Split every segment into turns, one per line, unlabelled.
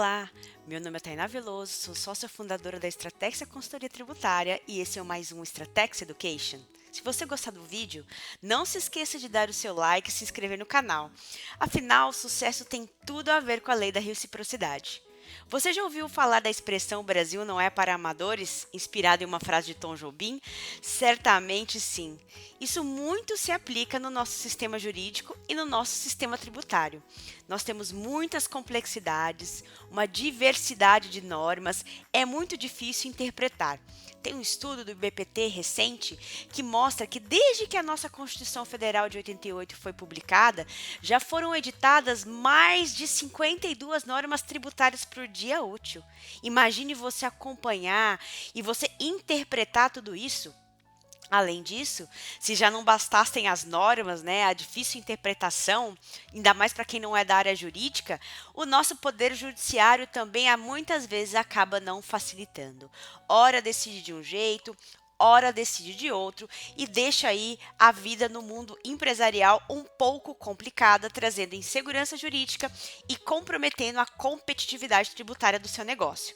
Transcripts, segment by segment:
Olá, meu nome é Tainá Veloso, sou sócia fundadora da Stratex Consultoria Tributária e esse é mais um Stratex Education. Se você gostar do vídeo, não se esqueça de dar o seu like e se inscrever no canal. Afinal, sucesso tem tudo a ver com a lei da reciprocidade. Você já ouviu falar da expressão "o Brasil não é para amadores", inspirada em uma frase de Tom Jobim? Certamente sim. Isso muito se aplica no nosso sistema jurídico e no nosso sistema tributário. Nós temos muitas complexidades, uma diversidade de normas, é muito difícil interpretar. Tem um estudo do IBPT recente que mostra que desde que a nossa Constituição Federal de 88 foi publicada, já foram editadas mais de 52 normas tributárias por dia útil. Imagine você acompanhar e você interpretar tudo isso. Além disso, se já não bastassem as normas, né, a difícil interpretação, ainda mais para quem não é da área jurídica, o nosso poder judiciário também muitas vezes acaba não facilitando. Ora decide de um jeito, ora decide de outro e deixa aí a vida no mundo empresarial um pouco complicada, trazendo insegurança jurídica e comprometendo a competitividade tributária do seu negócio.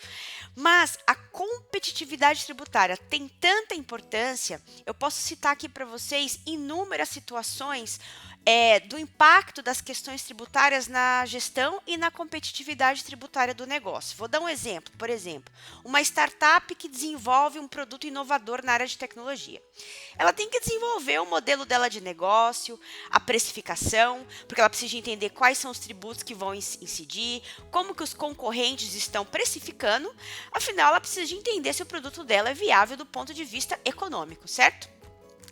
Mas a competitividade tributária tem tanta importância, eu posso citar aqui para vocês inúmeras situações do impacto das questões tributárias na gestão e na competitividade tributária do negócio. Vou dar um exemplo. Por exemplo, uma startup que desenvolve um produto inovador na área de tecnologia. Ela tem que desenvolver o modelo dela de negócio, a precificação, porque ela precisa entender quais são os tributos que vão incidir, como que os concorrentes estão precificando. Afinal, ela precisa de entender se o produto dela é viável do ponto de vista econômico, certo?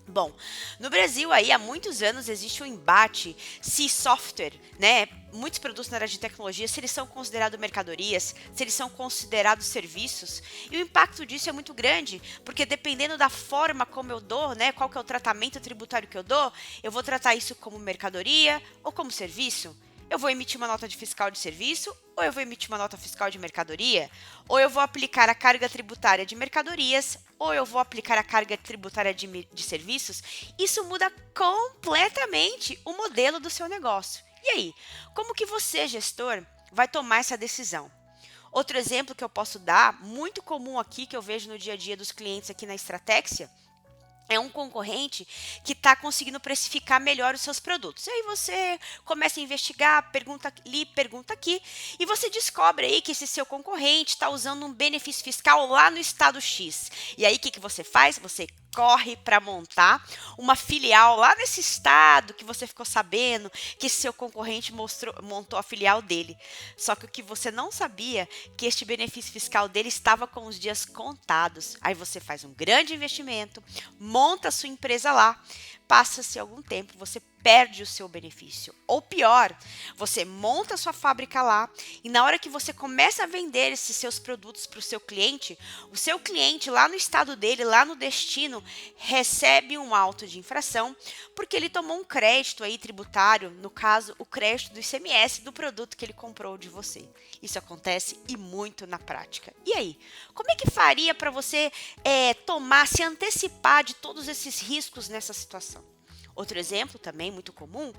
Bom, no Brasil aí há muitos anos existe um embate se software, né, muitos produtos na área de tecnologia, se eles são considerados mercadorias, se eles são considerados serviços, e o impacto disso é muito grande, porque dependendo da forma como eu dou, né, qual que é o tratamento tributário que eu vou tratar isso como mercadoria ou como serviço. Eu vou emitir uma nota de fiscal de serviço ou eu vou emitir uma nota fiscal de mercadoria? Ou eu vou aplicar a carga tributária de mercadorias ou eu vou aplicar a carga tributária de serviços? Isso muda completamente o modelo do seu negócio. E aí, como que você, gestor, vai tomar essa decisão? Outro exemplo que eu posso dar, muito comum aqui, que eu vejo no dia a dia dos clientes aqui na Estratexia, é um concorrente que está conseguindo precificar melhor os seus produtos. E aí você começa a investigar, pergunta ali, pergunta aqui, e você descobre aí que esse seu concorrente está usando um benefício fiscal lá no estado X. E aí o que você faz? Você corre para montar uma filial lá nesse estado que você ficou sabendo que esse seu concorrente montou a filial dele. Só que o que você não sabia que este benefício fiscal dele estava com os dias contados. Aí você faz um grande investimento, monta a sua empresa lá, passa-se algum tempo, você perde o seu benefício. Ou pior, você monta a sua fábrica lá e na hora que você começa a vender esses seus produtos para o seu cliente lá no estado dele, lá no destino, recebe um auto de infração porque ele tomou um crédito aí tributário, no caso, o crédito do ICMS do produto que ele comprou de você. Isso acontece e muito na prática. E aí, como é que faria para você se antecipar de todos esses riscos nessa situação? Outro exemplo também muito comum,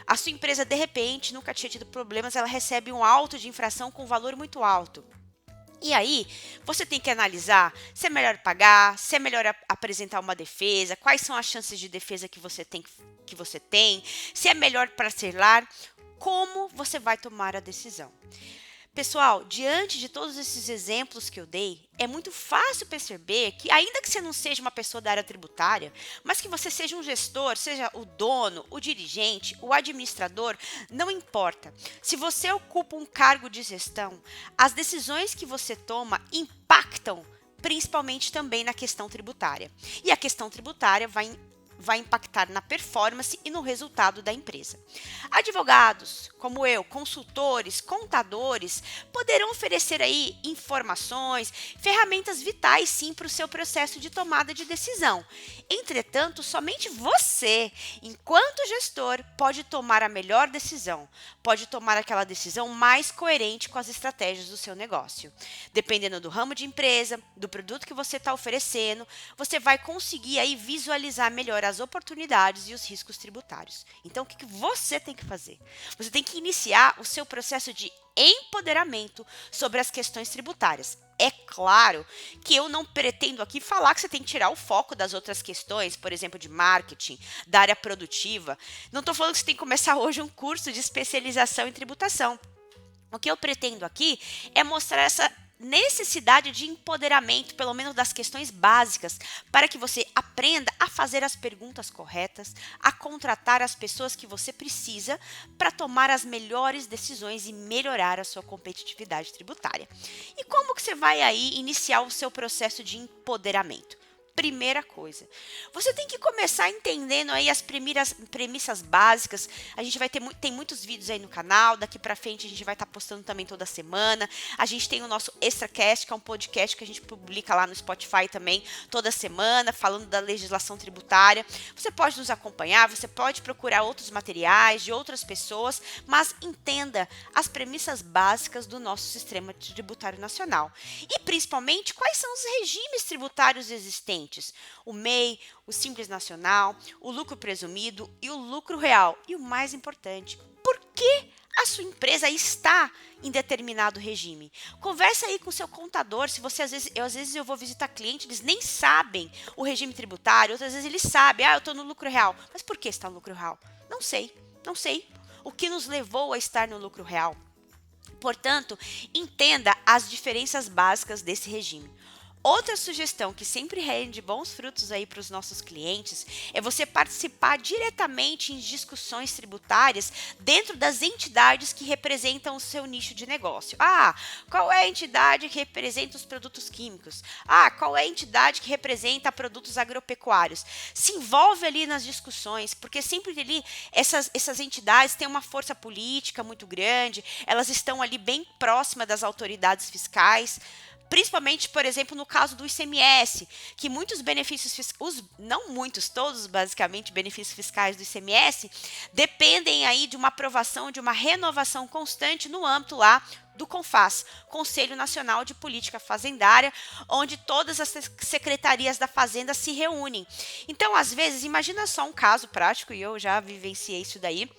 a sua empresa de repente nunca tinha tido problemas, ela recebe um auto de infração com valor muito alto. E aí, você tem que analisar se é melhor pagar, se é melhor apresentar uma defesa, quais são as chances de defesa que você tem, se é melhor parcelar, como você vai tomar a decisão. Pessoal, diante de todos esses exemplos que eu dei, é muito fácil perceber que, ainda que você não seja uma pessoa da área tributária, mas que você seja um gestor, seja o dono, o dirigente, o administrador, não importa. Se você ocupa um cargo de gestão, as decisões que você toma impactam principalmente também na questão tributária. E a questão tributária vai impactar na performance e no resultado da empresa. Advogados, como eu, consultores, contadores, poderão oferecer aí informações, ferramentas vitais sim para o seu processo de tomada de decisão. Entretanto, somente você, enquanto gestor, pode tomar a melhor decisão, pode tomar aquela decisão mais coerente com as estratégias do seu negócio. Dependendo do ramo de empresa, do produto que você está oferecendo, você vai conseguir aí visualizar melhor as oportunidades e os riscos tributários. Então, o que você tem que fazer? Você tem que iniciar o seu processo de empoderamento sobre as questões tributárias. É claro que eu não pretendo aqui falar que você tem que tirar o foco das outras questões, por exemplo, de marketing, da área produtiva. Não estou falando que você tem que começar hoje um curso de especialização em tributação. O que eu pretendo aqui é mostrar essa necessidade de empoderamento, pelo menos das questões básicas, para que você aprenda a fazer as perguntas corretas, a contratar as pessoas que você precisa para tomar as melhores decisões e melhorar a sua competitividade tributária. E como que você vai aí iniciar o seu processo de empoderamento? Primeira coisa, você tem que começar entendendo aí as premissas básicas. A gente vai ter tem muitos vídeos aí no canal, daqui para frente a gente vai estar postando também toda semana. A gente tem o nosso ExtraCast, que é um podcast que a gente publica lá no Spotify também toda semana, falando da legislação tributária. Você pode nos acompanhar, você pode procurar outros materiais de outras pessoas, mas entenda as premissas básicas do nosso sistema tributário nacional. E principalmente, quais são os regimes tributários existentes? O MEI, o Simples Nacional, o lucro presumido e o lucro real. E o mais importante, por que a sua empresa está em determinado regime? Conversa aí com o seu contador. Se você às vezes eu vou visitar cliente, eles nem sabem o regime tributário, outras vezes eles sabem, eu estou no lucro real. Mas por que está no lucro real? Não sei. O que nos levou a estar no lucro real? Portanto, entenda as diferenças básicas desse regime. Outra sugestão que sempre rende bons frutos aí para os nossos clientes é você participar diretamente em discussões tributárias dentro das entidades que representam o seu nicho de negócio. Qual é a entidade que representa os produtos químicos? Qual é a entidade que representa produtos agropecuários? Se envolve ali nas discussões, porque sempre ali essas entidades têm uma força política muito grande, elas estão ali bem próximas das autoridades fiscais. Principalmente, por exemplo, no caso do ICMS, que muitos benefícios fiscais, não muitos, todos basicamente benefícios fiscais do ICMS, dependem aí de uma aprovação, de uma renovação constante no âmbito lá do CONFAZ, Conselho Nacional de Política Fazendária, onde todas as secretarias da Fazenda se reúnem. Então, às vezes, imagina só um caso prático, e eu já vivenciei isso daí.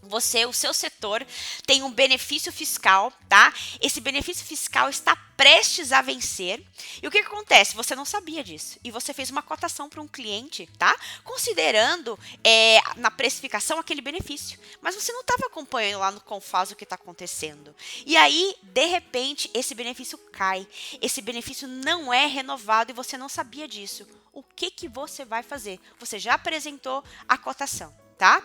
O seu setor tem um benefício fiscal, tá? Esse benefício fiscal está prestes a vencer. E o que acontece? Você não sabia disso. E você fez uma cotação para um cliente, tá? Considerando na precificação aquele benefício. Mas você não estava acompanhando lá no CONFAZ o que está acontecendo. E aí, de repente, esse benefício cai. Esse benefício não é renovado e você não sabia disso. O que você vai fazer? Você já apresentou a cotação, tá?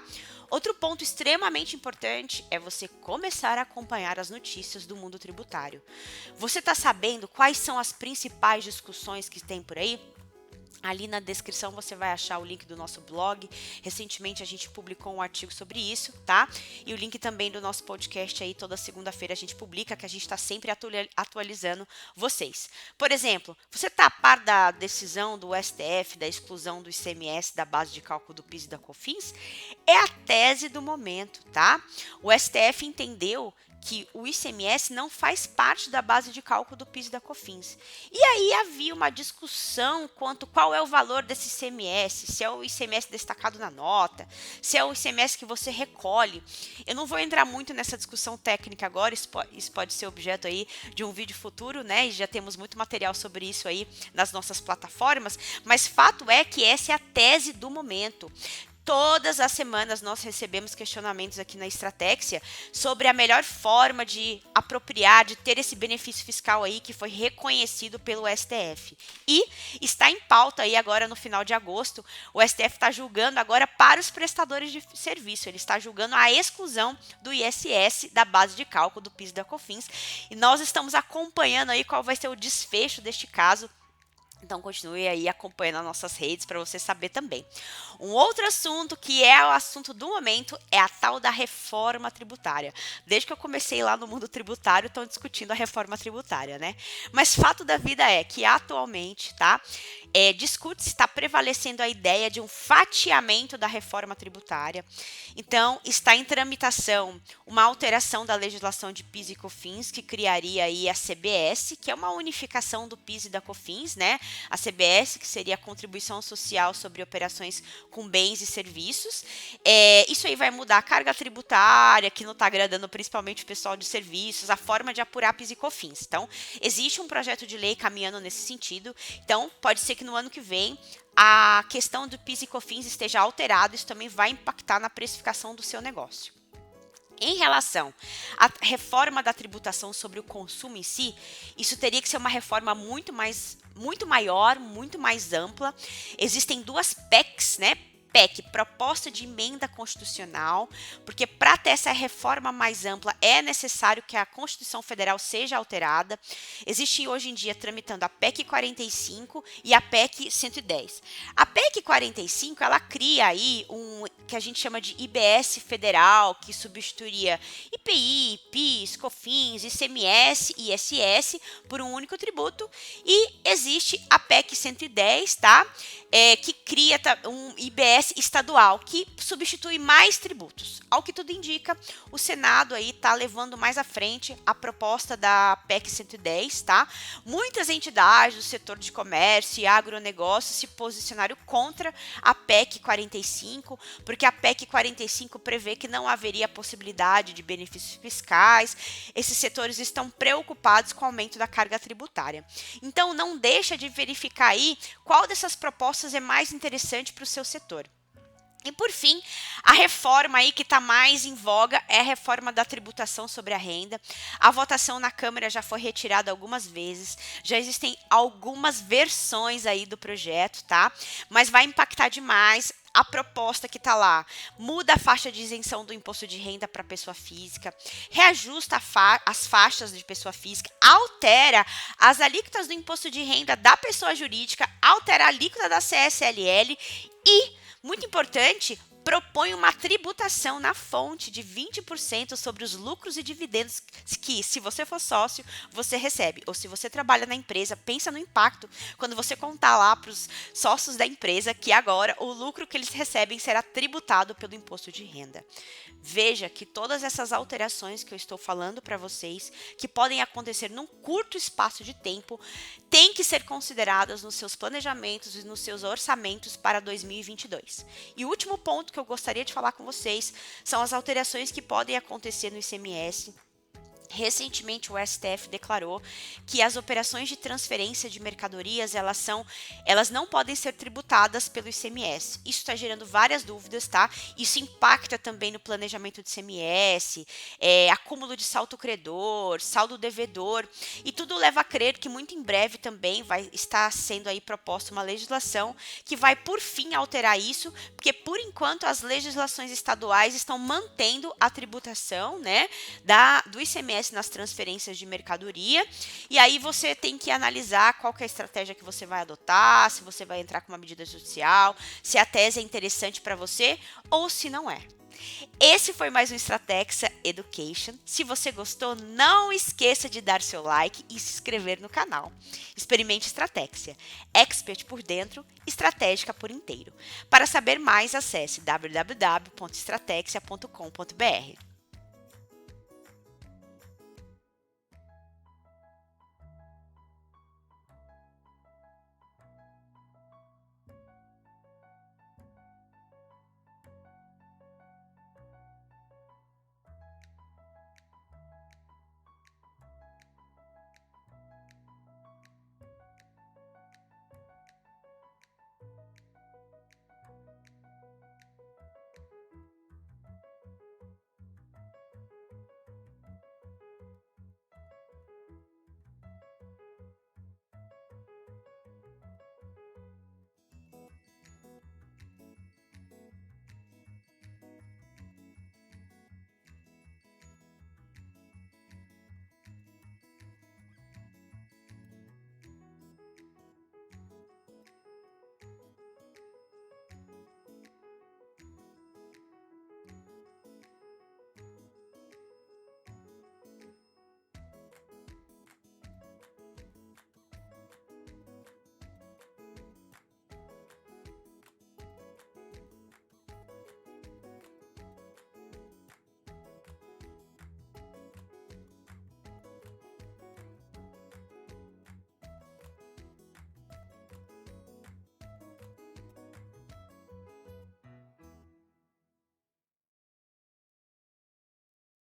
Outro ponto extremamente importante é você começar a acompanhar as notícias do mundo tributário. Você está sabendo quais são as principais discussões que tem por aí? Ali na descrição você vai achar o link do nosso blog. Recentemente a gente publicou um artigo sobre isso, tá? E o link também do nosso podcast aí, toda segunda-feira a gente publica, que a gente está sempre atualizando vocês. Por exemplo, você está a par da decisão do STF da exclusão do ICMS da base de cálculo do PIS e da COFINS? É a tese do momento, tá? O STF entendeu que o ICMS não faz parte da base de cálculo do PIS e da COFINS. E aí havia uma discussão quanto qual é o valor desse ICMS, se é o ICMS destacado na nota, se é o ICMS que você recolhe. Eu não vou entrar muito nessa discussão técnica agora, isso pode ser objeto aí de um vídeo futuro, né? E já temos muito material sobre isso aí nas nossas plataformas, mas fato é que essa é a tese do momento. Todas as semanas nós recebemos questionamentos aqui na Estratexia sobre a melhor forma de apropriar, de ter esse benefício fiscal aí que foi reconhecido pelo STF. E está em pauta aí agora no final de agosto, o STF está julgando agora para os prestadores de serviço, ele está julgando a exclusão do ISS da base de cálculo do PIS e da COFINS. E nós estamos acompanhando aí qual vai ser o desfecho deste caso. Então, continue aí acompanhando as nossas redes para você saber também. Um outro assunto que é o assunto do momento é a tal da reforma tributária. Desde que eu comecei lá no mundo tributário, estão discutindo a reforma tributária, né? Mas fato da vida é que atualmente, tá? Discute-se, está prevalecendo a ideia de um fatiamento da reforma tributária. Então, está em tramitação uma alteração da legislação de PIS e COFINS, que criaria aí a CBS, que é uma unificação do PIS e da COFINS, né? A CBS, que seria a contribuição social sobre operações com bens e serviços. Isso aí vai mudar a carga tributária, que não está agradando principalmente o pessoal de serviços, a forma de apurar PIS e COFINS. Então, existe um projeto de lei caminhando nesse sentido. Então, pode ser que no ano que vem a questão do PIS e COFINS esteja alterada, isso também vai impactar na precificação do seu negócio. Em relação à reforma da tributação sobre o consumo em si, isso teria que ser uma reforma muito maior, muito mais ampla. Existem duas PECs, né? PEC, Proposta de Emenda Constitucional, porque para ter essa reforma mais ampla é necessário que a Constituição Federal seja alterada. Existe hoje em dia tramitando a PEC 45 e a PEC 110. A PEC 45, ela cria aí um que a gente chama de IBS federal, que substituiria IPI, PIS, COFINS, ICMS e ISS por um único tributo. E existe a PEC 110, tá? Que cria um IBS estadual, que substitui mais tributos. Ao que tudo indica, o Senado aí está levando mais à frente a proposta da PEC 110, tá? Muitas entidades do setor de comércio e agronegócio se posicionaram contra a PEC 45, porque a PEC 45 prevê que não haveria possibilidade de benefícios fiscais. Esses setores estão preocupados com o aumento da carga tributária. Então, não deixa de verificar aí qual dessas propostas é mais interessante para o seu setor. E por fim, a reforma aí que está mais em voga é a reforma da tributação sobre a renda. A votação na Câmara já foi retirada algumas vezes, já existem algumas versões aí do projeto, tá? Mas vai impactar demais. A proposta que está lá muda a faixa de isenção do imposto de renda para pessoa física, reajusta as faixas de pessoa física, altera as alíquotas do imposto de renda da pessoa jurídica, altera a alíquota da CSLL e, muito importante, propõe uma tributação na fonte de 20% sobre os lucros e dividendos que, se você for sócio, você recebe. Ou se você trabalha na empresa, pensa no impacto quando você contar lá para os sócios da empresa que agora o lucro que eles recebem será tributado pelo imposto de renda. Veja que todas essas alterações que eu estou falando para vocês, que podem acontecer num curto espaço de tempo, têm que ser consideradas nos seus planejamentos e nos seus orçamentos para 2022. E o último ponto que eu gostaria de falar com vocês são as alterações que podem acontecer no ICMS. Recentemente, o STF declarou que as operações de transferência de mercadorias, elas não podem ser tributadas pelo ICMS. Isso está gerando várias dúvidas, tá? Isso impacta também no planejamento de ICMS, acúmulo de saldo credor, saldo devedor, e tudo leva a crer que muito em breve também vai estar sendo aí proposta uma legislação que vai, por fim, alterar isso, porque, por enquanto, as legislações estaduais estão mantendo a tributação, né, do ICMS nas transferências de mercadoria, e aí você tem que analisar qual que é a estratégia que você vai adotar, se você vai entrar com uma medida judicial, se a tese é interessante para você ou se não é. Esse foi mais um Stratexa Education. Se você gostou, não esqueça de dar seu like e se inscrever no canal. Experimente Stratexa, expert por dentro, estratégica por inteiro. Para saber mais, acesse www.stratexa.com.br.